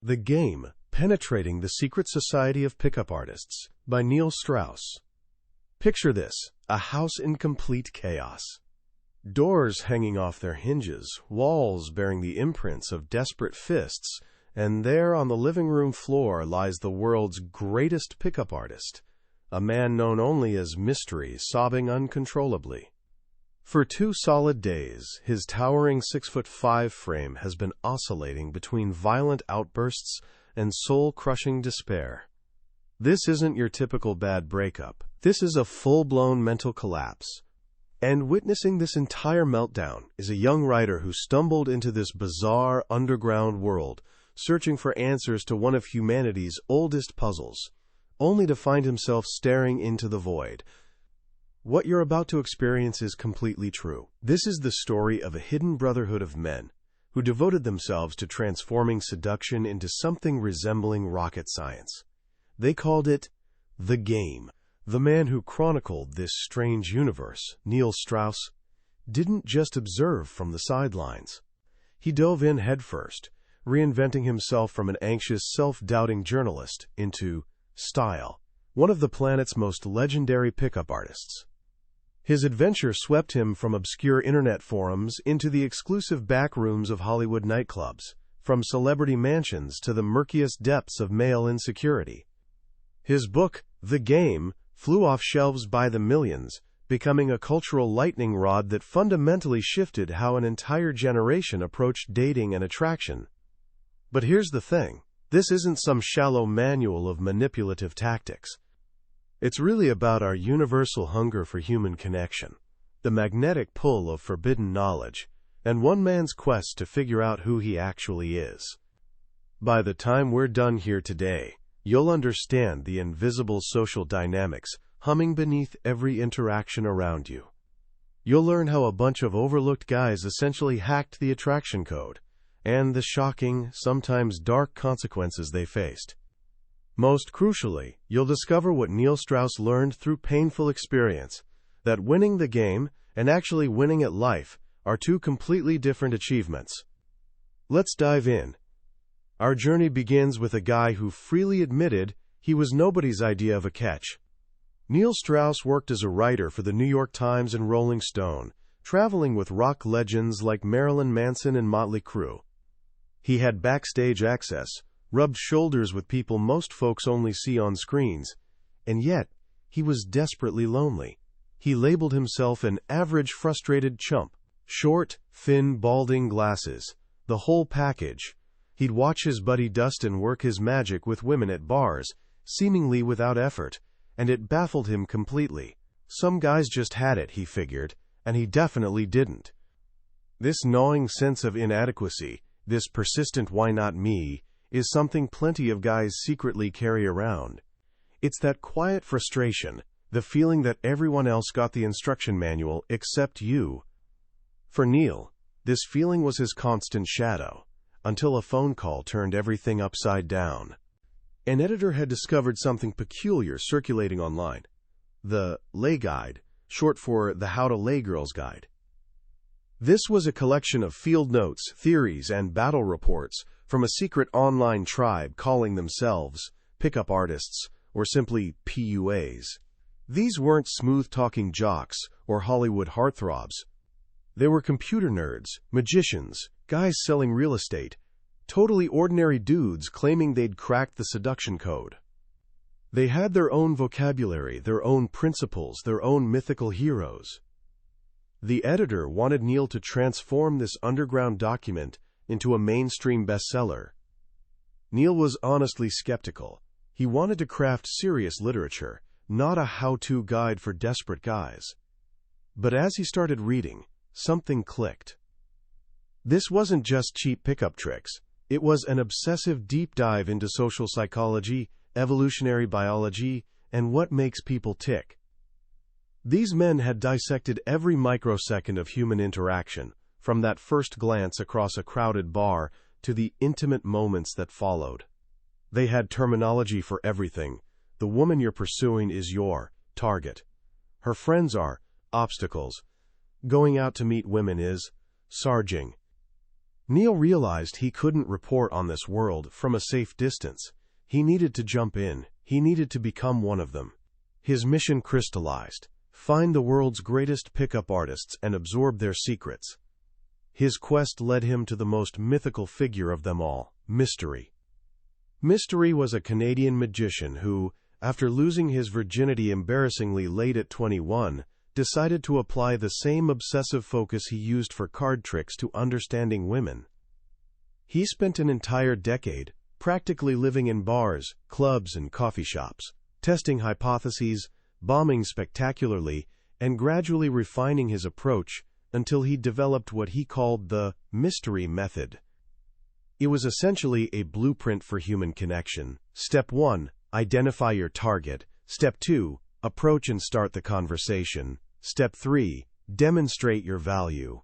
The Game: Penetrating the Secret Society of Pickup Artists by Neil Strauss. Picture this, a house in complete chaos. Doors hanging off their hinges, walls bearing the imprints of desperate fists, and there on the living room floor lies the world's greatest pickup artist, a man known only as Mystery, sobbing uncontrollably. For 2 solid days, his towering 6'5" frame has been oscillating between violent outbursts and soul-crushing despair. This isn't your typical bad breakup. This is a full-blown mental collapse. And witnessing this entire meltdown is a young writer who stumbled into this bizarre underground world, searching for answers to one of humanity's oldest puzzles, only to find himself staring into the void. What you're about to experience is completely true. This is the story of a hidden brotherhood of men who devoted themselves to transforming seduction into something resembling rocket science. They called it The Game. The man who chronicled this strange universe, Neil Strauss, didn't just observe from the sidelines. He dove in headfirst, reinventing himself from an anxious, self-doubting journalist into Style, one of the planet's most legendary pickup artists. His adventure swept him from obscure internet forums into the exclusive back rooms of Hollywood nightclubs, from celebrity mansions to the murkiest depths of male insecurity. His book, The Game, flew off shelves by the millions, becoming a cultural lightning rod that fundamentally shifted how an entire generation approached dating and attraction. But here's the thing. This isn't some shallow manual of manipulative tactics. It's really about our universal hunger for human connection, the magnetic pull of forbidden knowledge, and one man's quest to figure out who he actually is. By the time we're done here today, you'll understand the invisible social dynamics humming beneath every interaction around you. You'll learn how a bunch of overlooked guys essentially hacked the attraction code, and the shocking, sometimes dark consequences they faced. Most crucially, you'll discover what Neil Strauss learned through painful experience, that winning the game and actually winning at life are 2 completely different achievements. Let's dive in. Our journey begins with a guy who freely admitted he was nobody's idea of a catch. Neil Strauss worked as a writer for the New York Times and Rolling Stone, traveling with rock legends like Marilyn Manson and Motley Crue. He had backstage access, rubbed shoulders with people most folks only see on screens, and yet he was desperately lonely. He labeled himself an average frustrated chump. Short, thin, balding glasses, the whole package. He'd watch his buddy Dustin work his magic with women at bars, seemingly without effort, and it baffled him completely. Some guys just had it, he figured, and he definitely didn't. This gnawing sense of inadequacy, this persistent why not me, is something plenty of guys secretly carry around. It's that quiet frustration, the feeling that everyone else got the instruction manual except you. For Neil, this feeling was his constant shadow, until a phone call turned everything upside down. An editor had discovered something peculiar circulating online. The Lay Guide, short for the How to Lay Girls Guide. This was a collection of field notes, theories, and battle reports from a secret online tribe calling themselves pickup artists, or simply PUAs. These weren't smooth-talking jocks or Hollywood heartthrobs. They were computer nerds, magicians, guys selling real estate, totally ordinary dudes claiming they'd cracked the seduction code. They had their own vocabulary, their own principles, their own mythical heroes. The editor wanted Neil to transform this underground document into a mainstream bestseller. Neil was honestly skeptical. He wanted to craft serious literature, not a how-to guide for desperate guys. But as he started reading, something clicked. This wasn't just cheap pickup tricks. It was an obsessive deep dive into social psychology, evolutionary biology, and what makes people tick. These men had dissected every microsecond of human interaction, from that first glance across a crowded bar to the intimate moments that followed. They had terminology for everything. The woman you're pursuing is your target. Her friends are obstacles. Going out to meet women is sarging. Neil realized he couldn't report on this world from a safe distance. He needed to jump in. He needed to become one of them. His mission crystallized: find the world's greatest pickup artists and absorb their secrets. His quest led him to the most mythical figure of them all, Mystery. Mystery was a Canadian magician who, after losing his virginity embarrassingly late at 21, decided to apply the same obsessive focus he used for card tricks to understanding women. He spent an entire decade practically living in bars, clubs, and coffee shops, testing hypotheses, bombing spectacularly, and gradually refining his approach until he developed what he called the mystery method. It was essentially a blueprint for human connection. Step 1, identify your target. Step 2, approach and start the conversation. Step 3, demonstrate your value.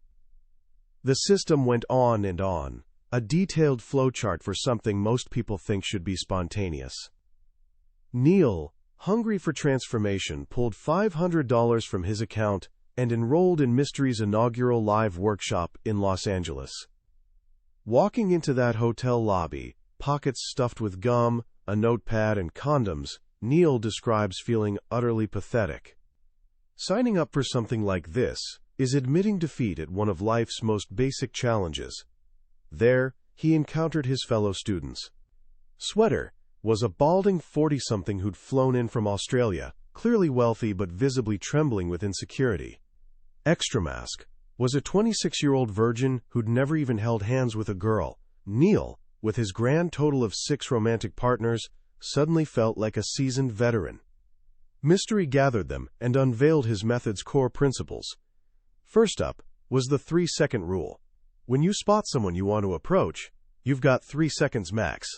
The system went on and on, a detailed flowchart for something most people think should be spontaneous. Neil, hungry for transformation, pulled $500 from his account and enrolled in Mystery's inaugural live workshop in Los Angeles. Walking into that hotel lobby, pockets stuffed with gum, a notepad, and condoms, Neil describes feeling utterly pathetic. Signing up for something like this is admitting defeat at one of life's most basic challenges. There, he encountered his fellow students. Sweater was a balding 40-something who'd flown in from Australia, clearly wealthy but visibly trembling with insecurity. Extramask was a 26-year-old virgin who'd never even held hands with a girl. Neil, with his grand total of 6 romantic partners, suddenly felt like a seasoned veteran. Mystery gathered them and unveiled his method's core principles. First up was the 3-second rule. When you spot someone you want to approach, you've got 3 seconds max.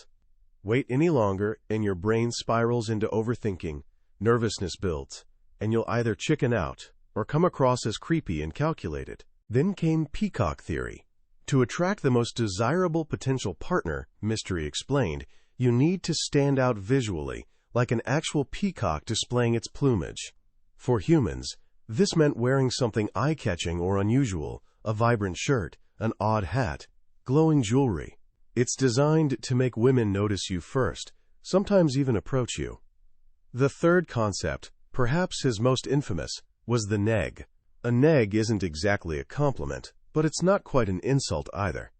Wait any longer, and your brain spirals into overthinking, nervousness builds, and you'll either chicken out or come across as creepy and calculated. Then came peacock theory. To attract the most desirable potential partner, Mystery explained, you need to stand out visually, like an actual peacock displaying its plumage. For humans, this meant wearing something eye-catching or unusual, a vibrant shirt, an odd hat, glowing jewelry. It's designed to make women notice you first, sometimes even approach you. The third concept, perhaps his most infamous, was the neg. A neg isn't exactly a compliment, but it's not quite an insult either.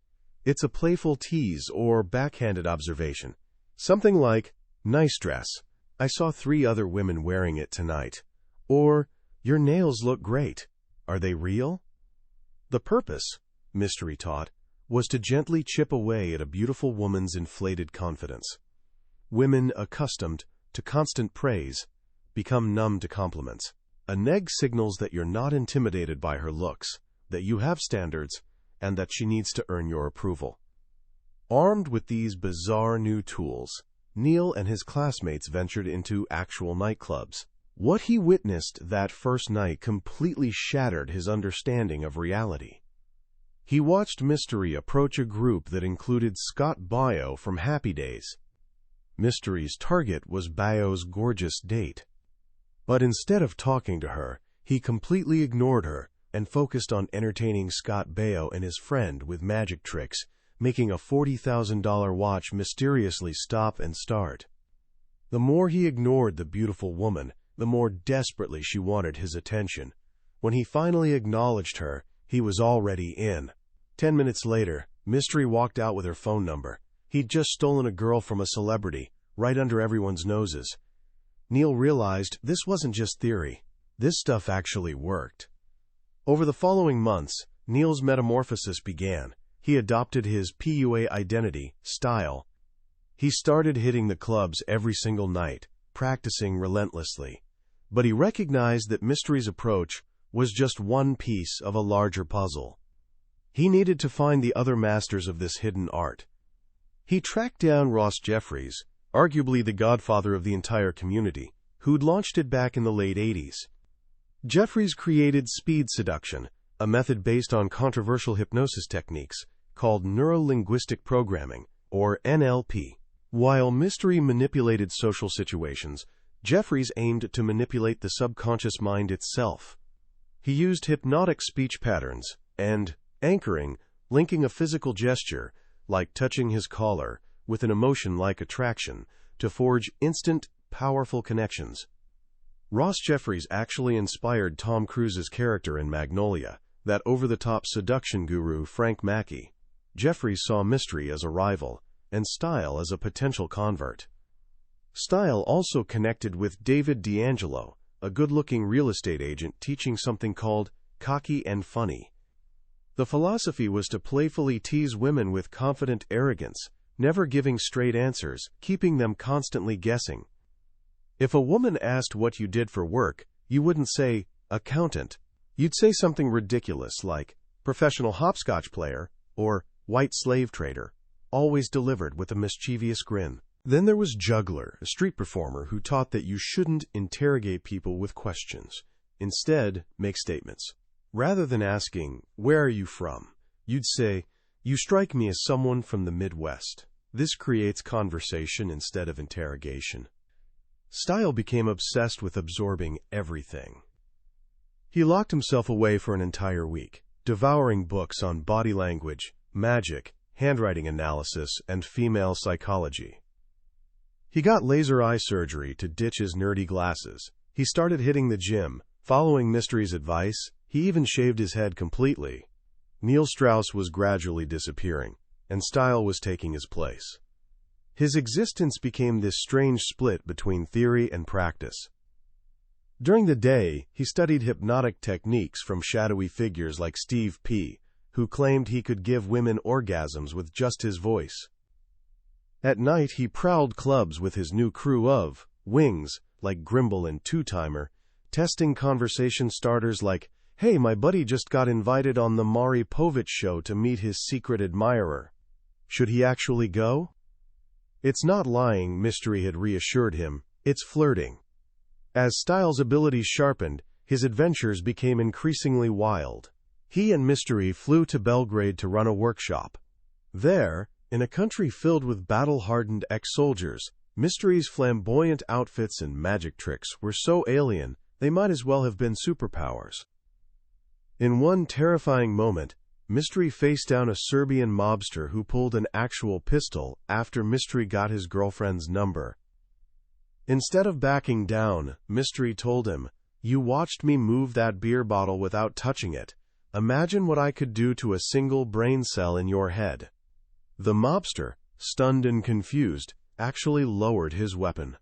It's a playful tease or backhanded observation. Something like, "Nice dress. I saw 3 other women wearing it tonight." Or, "Your nails look great. Are they real?" The purpose, Mystery taught, was to gently chip away at a beautiful woman's inflated confidence. Women accustomed to constant praise become numb to compliments. A neg signals that you're not intimidated by her looks, that you have standards, and that she needs to earn your approval. Armed with these bizarre new tools, Neil and his classmates ventured into actual nightclubs. What he witnessed that first night completely shattered his understanding of reality. He watched Mystery approach a group that included Scott Baio from Happy Days. Mystery's target was Baio's gorgeous date. But instead of talking to her, he completely ignored her and focused on entertaining Scott Baio and his friend with magic tricks, making a $40,000 watch mysteriously stop and start. The more he ignored the beautiful woman, the more desperately she wanted his attention. When he finally acknowledged her, he was already in. 10 minutes later, Mystery walked out with her phone number. He'd just stolen a girl from a celebrity, right under everyone's noses. Neil realized this wasn't just theory. This stuff actually worked. Over the following months, Neil's metamorphosis began. He adopted his PUA identity, style. He started hitting the clubs every single night, practicing relentlessly. But he recognized that Mystery's approach was just one piece of a larger puzzle. He needed to find the other masters of this hidden art. He tracked down Ross Jeffries, arguably the godfather of the entire community, who'd launched it back in the late 80s. Jeffries created speed seduction, a method based on controversial hypnosis techniques called neuro-linguistic programming, or NLP. While Mystery manipulated social situations, Jeffries aimed to manipulate the subconscious mind itself. He used hypnotic speech patterns and anchoring, linking a physical gesture, like touching his collar, with an emotion like attraction, to forge instant, powerful connections. Ross Jeffries actually inspired Tom Cruise's character in Magnolia, that over-the-top seduction guru Frank Mackey. Jeffries saw mystery as a rival, and style as a potential convert. Style also connected with David D'Angelo, a good-looking real estate agent teaching something called cocky and funny. The philosophy was to playfully tease women with confident arrogance, never giving straight answers, keeping them constantly guessing. If a woman asked what you did for work, you wouldn't say, accountant. You'd say something ridiculous like, professional hopscotch player, or white slave trader, always delivered with a mischievous grin. Then there was Juggler, a street performer who taught that you shouldn't interrogate people with questions. Instead, make statements. Rather than asking, where are you from? You'd say, you strike me as someone from the Midwest. This creates conversation instead of interrogation. Style became obsessed with absorbing everything. He locked himself away for an entire week, devouring books on body language, magic, handwriting analysis, and female psychology. He got laser eye surgery to ditch his nerdy glasses. He started hitting the gym, following Mystery's advice. He even shaved his head completely. Neil Strauss was gradually disappearing, and style was taking his place. His existence became this strange split between theory and practice. During the day, he studied hypnotic techniques from shadowy figures like Steve P., who claimed he could give women orgasms with just his voice. At night, he prowled clubs with his new crew of wings, like Grimble and Two-Timer, testing conversation starters like, hey, my buddy just got invited on the Maury Povich show to meet his secret admirer. Should he actually go? It's not lying, Mystery had reassured him. It's flirting. As Style's abilities sharpened, his adventures became increasingly wild. He and Mystery flew to Belgrade to run a workshop. There, in a country filled with battle-hardened ex-soldiers, Mystery's flamboyant outfits and magic tricks were so alien, they might as well have been superpowers. In one terrifying moment, Mystery faced down a Serbian mobster who pulled an actual pistol after Mystery got his girlfriend's number. Instead of backing down, Mystery told him, you watched me move that beer bottle without touching it. Imagine what I could do to a single brain cell in your head. The mobster, stunned and confused, actually lowered his weapon.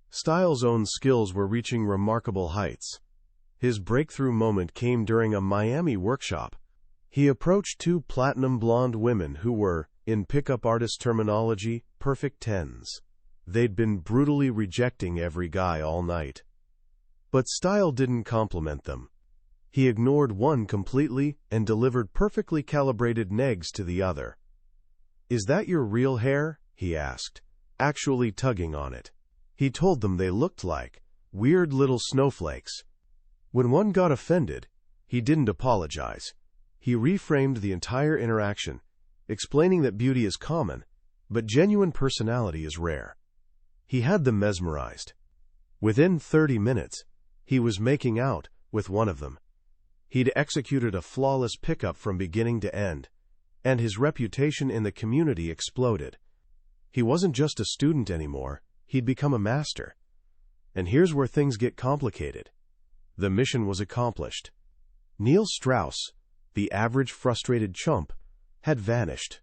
Style's own skills were reaching remarkable heights. His breakthrough moment came during a Miami workshop. He approached two platinum blonde women who were, in pickup artist terminology, perfect tens. They'd been brutally rejecting every guy all night. But Style didn't compliment them. He ignored one completely and delivered perfectly calibrated negs to the other. Is that your real hair? He asked, actually tugging on it. He told them they looked like weird little snowflakes. When one got offended, he didn't apologize. He reframed the entire interaction, explaining that beauty is common, but genuine personality is rare. He had them mesmerized. Within 30 minutes, he was making out with one of them. He'd executed a flawless pickup from beginning to end, and his reputation in the community exploded. He wasn't just a student anymore, he'd become a master. And here's where things get complicated. The mission was accomplished. Neil Strauss, the average frustrated chump, had vanished.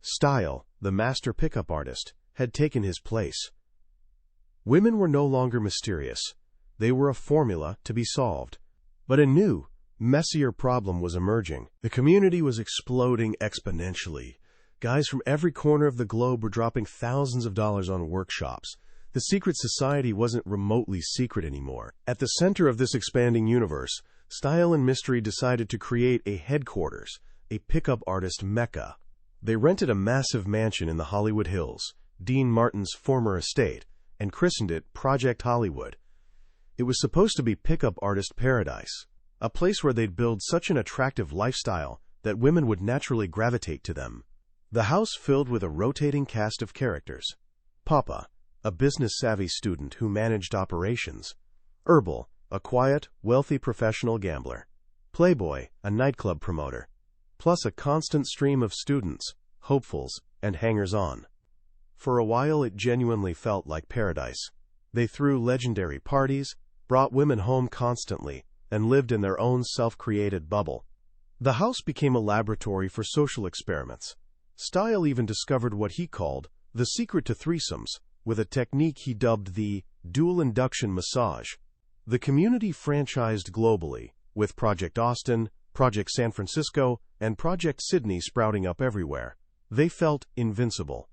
Style, the master pickup artist, had taken his place. Women were no longer mysterious. They were a formula to be solved. But a new, messier problem was emerging. The community was exploding exponentially. Guys from every corner of the globe were dropping thousands of dollars on workshops. The secret society wasn't remotely secret anymore. At the center of this expanding universe, Style and Mystery decided to create a headquarters, a pickup artist mecca. They rented a massive mansion in the Hollywood Hills, Dean Martin's former estate, and christened it Project Hollywood. It was supposed to be pickup artist paradise, a place where they'd build such an attractive lifestyle that women would naturally gravitate to them. The house filled with a rotating cast of characters. Papa, a business-savvy student who managed operations. Herbal, a quiet, wealthy professional gambler. Playboy, a nightclub promoter. plus a constant stream of students, hopefuls, and hangers-on. For a while it genuinely felt like paradise. They threw legendary parties, brought women home constantly, and lived in their own self-created bubble. The house became a laboratory for social experiments. Style even discovered what he called the secret to threesomes, with a technique he dubbed the dual induction massage. The community franchised globally, with Project Austin, Project San Francisco, and Project Sydney sprouting up everywhere. They felt invincible.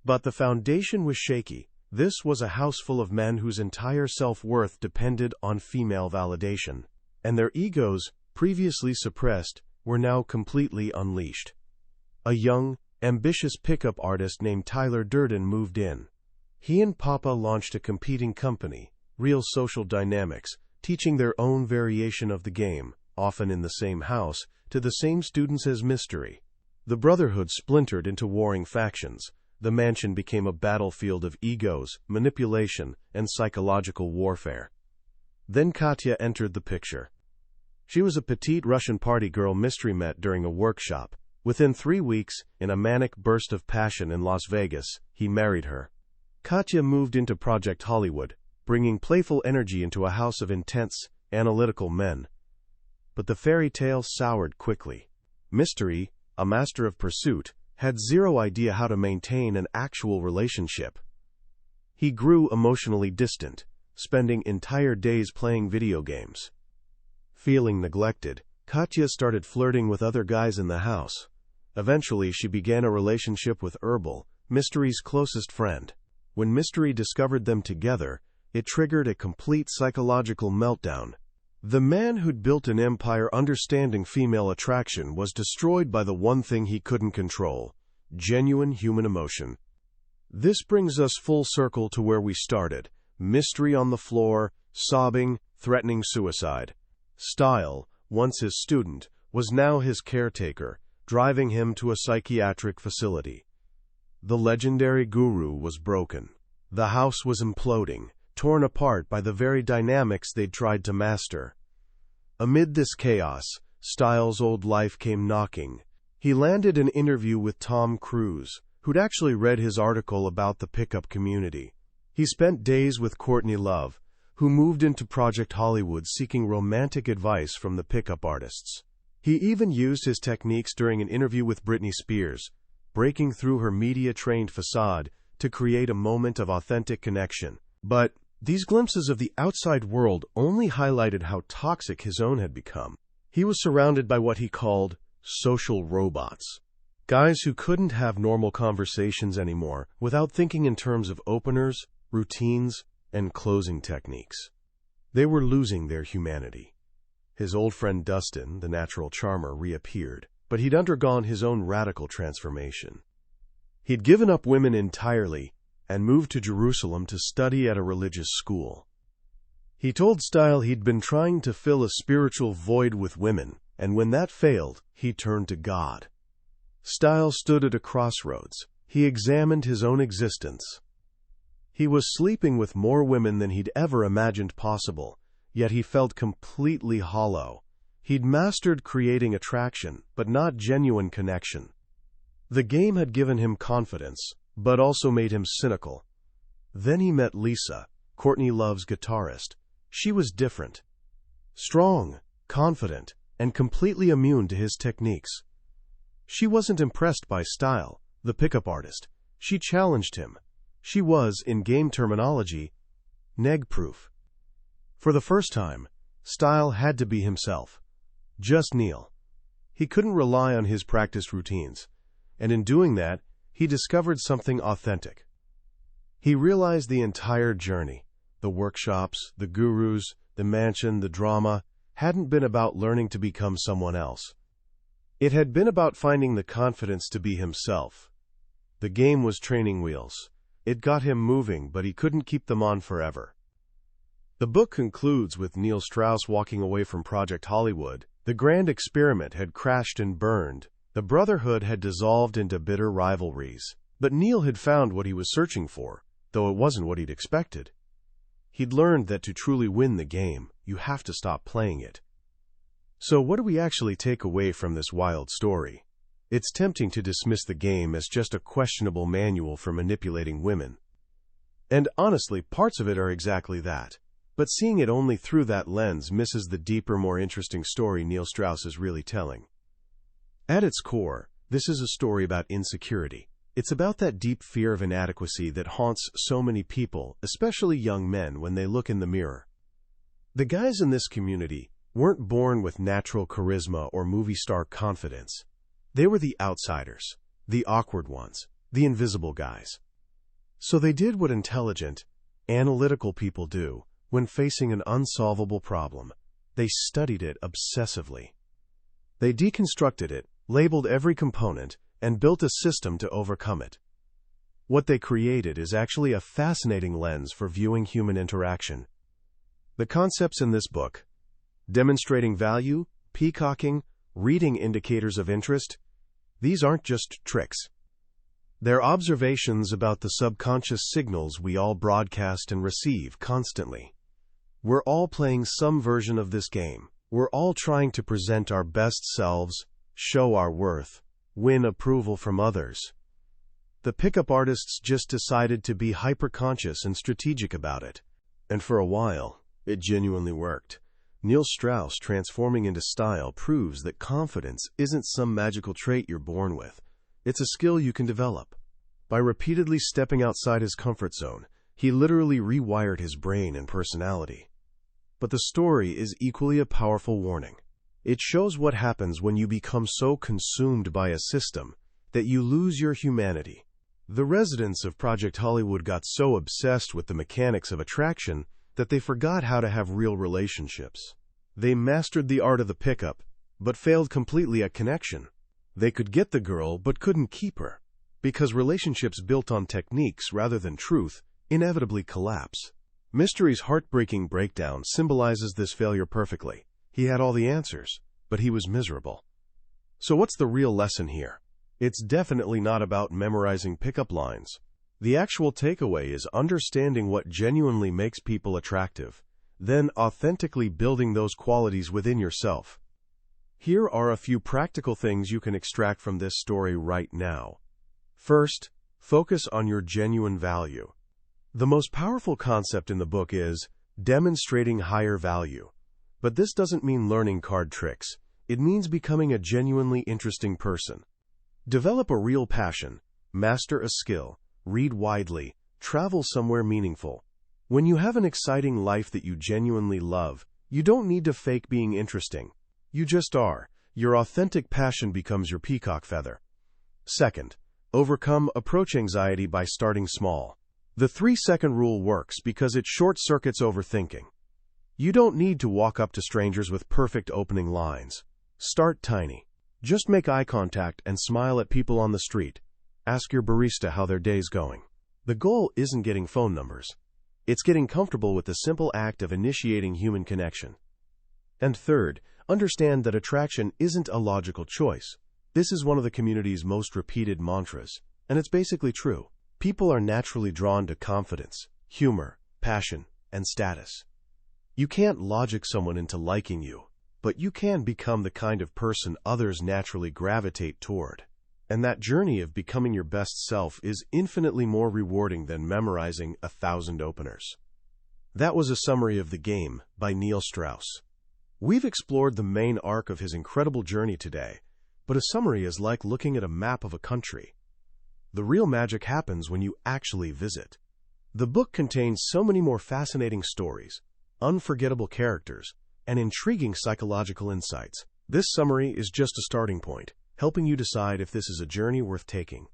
But the foundation was shaky. This was a house full of men whose entire self-worth depended on female validation, and their egos, previously suppressed, were now completely unleashed. A young, ambitious pickup artist named Tyler Durden moved in. He and Papa launched a competing company, Real Social Dynamics, teaching their own variation of the game, often in the same house, to the same students as Mystery. The brotherhood splintered into warring factions. The mansion became a battlefield of egos, manipulation, and psychological warfare. Then Katya entered the picture. She was a petite Russian party girl Mystery met during a workshop. Within 3 weeks, in a manic burst of passion in Las Vegas, he married her. Katya moved into Project Hollywood, bringing playful energy into a house of intense, analytical men. But the fairy tale soured quickly. Mystery, a master of pursuit, had zero idea how to maintain an actual relationship. He grew emotionally distant, spending entire days playing video games. Feeling neglected, Katya started flirting with other guys in the house. Eventually, she began a relationship with Herbal, Mystery's closest friend. When Mystery discovered them together, it triggered a complete psychological meltdown. The man who'd built an empire understanding female attraction was destroyed by the one thing he couldn't control: genuine human emotion. This brings us full circle to where we started: Mystery on the floor, sobbing, threatening suicide. Style, once his student, was now his caretaker, driving him to a psychiatric facility. The legendary guru was broken. The house was imploding, torn apart by the very dynamics they'd tried to master. Amid this chaos, Style's old life came knocking. He landed an interview with Tom Cruise, who'd actually read his article about the pickup community. He spent days with Courtney Love, who moved into Project Hollywood seeking romantic advice from the pickup artists. He even used his techniques during an interview with Britney Spears, breaking through her media-trained facade to create a moment of authentic connection. But these glimpses of the outside world only highlighted how toxic his own had become. He was surrounded by what he called social robots. Guys who couldn't have normal conversations anymore without thinking in terms of openers, routines, and closing techniques. They were losing their humanity. His old friend Dustin, the natural charmer, reappeared, but he'd undergone his own radical transformation. He'd given up women entirely and moved to Jerusalem to study at a religious school. He told Style he'd been trying to fill a spiritual void with women, and when that failed, he turned to God. Style stood at a crossroads. He examined his own existence. He was sleeping with more women than he'd ever imagined possible, yet he felt completely hollow. He'd mastered creating attraction, but not genuine connection. The game had given him confidence, but also made him cynical. Then he met Lisa, Courtney Love's guitarist. She was different. Strong, confident, and completely immune to his techniques. She wasn't impressed by Style, the pickup artist. She challenged him. She was, in game terminology, neg-proof. For the first time, Style had to be himself. Just Neil. He couldn't rely on his practice routines, and in doing that, he discovered something authentic. He realized the entire journey, the workshops, the gurus, the mansion, the drama, hadn't been about learning to become someone else. It had been about finding the confidence to be himself. The game was training wheels. It got him moving, but he couldn't keep them on forever. The book concludes with Neil Strauss walking away from Project Hollywood. The grand experiment had crashed and burned. The brotherhood had dissolved into bitter rivalries. But Neil had found what he was searching for, though it wasn't what he'd expected. He'd learned that to truly win the game, you have to stop playing it. So what do we actually take away from this wild story? It's tempting to dismiss the game as just a questionable manual for manipulating women. And honestly, parts of it are exactly that. But seeing it only through that lens misses the deeper, more interesting story Neil Strauss is really telling. At its core, this is a story about insecurity. It's about that deep fear of inadequacy that haunts so many people, especially young men, when they look in the mirror. The guys in this community weren't born with natural charisma or movie star confidence. They were the outsiders, the awkward ones, the invisible guys. So they did what intelligent, analytical people do when facing an unsolvable problem. They studied it obsessively. They deconstructed it, labeled every component, and built a system to overcome it. What they created is actually a fascinating lens for viewing human interaction. The concepts in this book, demonstrating value, peacocking, reading indicators of interest, these aren't just tricks. They're observations about the subconscious signals we all broadcast and receive constantly. We're all playing some version of this game. We're all trying to present our best selves, show our worth, win approval from others. The pickup artists just decided to be hyper-conscious and strategic about it. And for a while, it genuinely worked. Neil Strauss transforming into style proves that confidence isn't some magical trait you're born with. It's a skill you can develop. By repeatedly stepping outside his comfort zone, he literally rewired his brain and personality. But the story is equally a powerful warning. It shows what happens when you become so consumed by a system that you lose your humanity. The residents of Project Hollywood got so obsessed with the mechanics of attraction that they forgot how to have real relationships. They mastered the art of the pickup, but failed completely at connection. They could get the girl, but couldn't keep her, because relationships built on techniques rather than truth inevitably collapse. Mystery's heartbreaking breakdown symbolizes this failure perfectly. He had all the answers, but he was miserable. So what's the real lesson here? It's definitely not about memorizing pickup lines. The actual takeaway is understanding what genuinely makes people attractive, then authentically building those qualities within yourself. Here are a few practical things you can extract from this story right now. First, focus on your genuine value. The most powerful concept in the book is demonstrating higher value. But this doesn't mean learning card tricks. It means becoming a genuinely interesting person. Develop a real passion, master a skill, read widely, travel somewhere meaningful. When you have an exciting life that you genuinely love, you don't need to fake being interesting. You just are. Your authentic passion becomes your peacock feather. Second, overcome approach anxiety by starting small. The 3-second rule works because it short-circuits overthinking. You don't need to walk up to strangers with perfect opening lines. Start tiny. Just make eye contact and smile at people on the street. Ask your barista how their day's going. The goal isn't getting phone numbers. It's getting comfortable with the simple act of initiating human connection. And third, understand that attraction isn't a logical choice. This is one of the community's most repeated mantras, and it's basically true. People are naturally drawn to confidence, humor, passion, and status. You can't logic someone into liking you, but you can become the kind of person others naturally gravitate toward. And that journey of becoming your best self is infinitely more rewarding than memorizing 1,000 openers. That was a summary of The Game by Neil Strauss. We've explored the main arc of his incredible journey today, but a summary is like looking at a map of a country. The real magic happens when you actually visit. The book contains so many more fascinating stories, unforgettable characters, and intriguing psychological insights. This summary is just a starting point, helping you decide if this is a journey worth taking.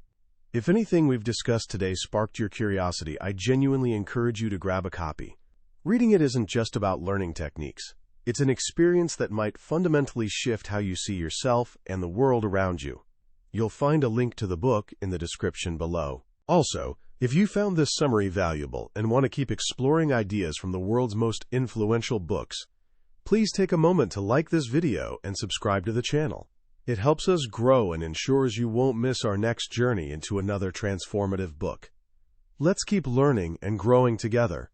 If anything we've discussed today sparked your curiosity, I genuinely encourage you to grab a copy. Reading it isn't just about learning techniques. It's an experience that might fundamentally shift how you see yourself and the world around you. You'll find a link to the book in the description below. Also, if you found this summary valuable and want to keep exploring ideas from the world's most influential books, please take a moment to like this video and subscribe to the channel. It helps us grow and ensures you won't miss our next journey into another transformative book. Let's keep learning and growing together.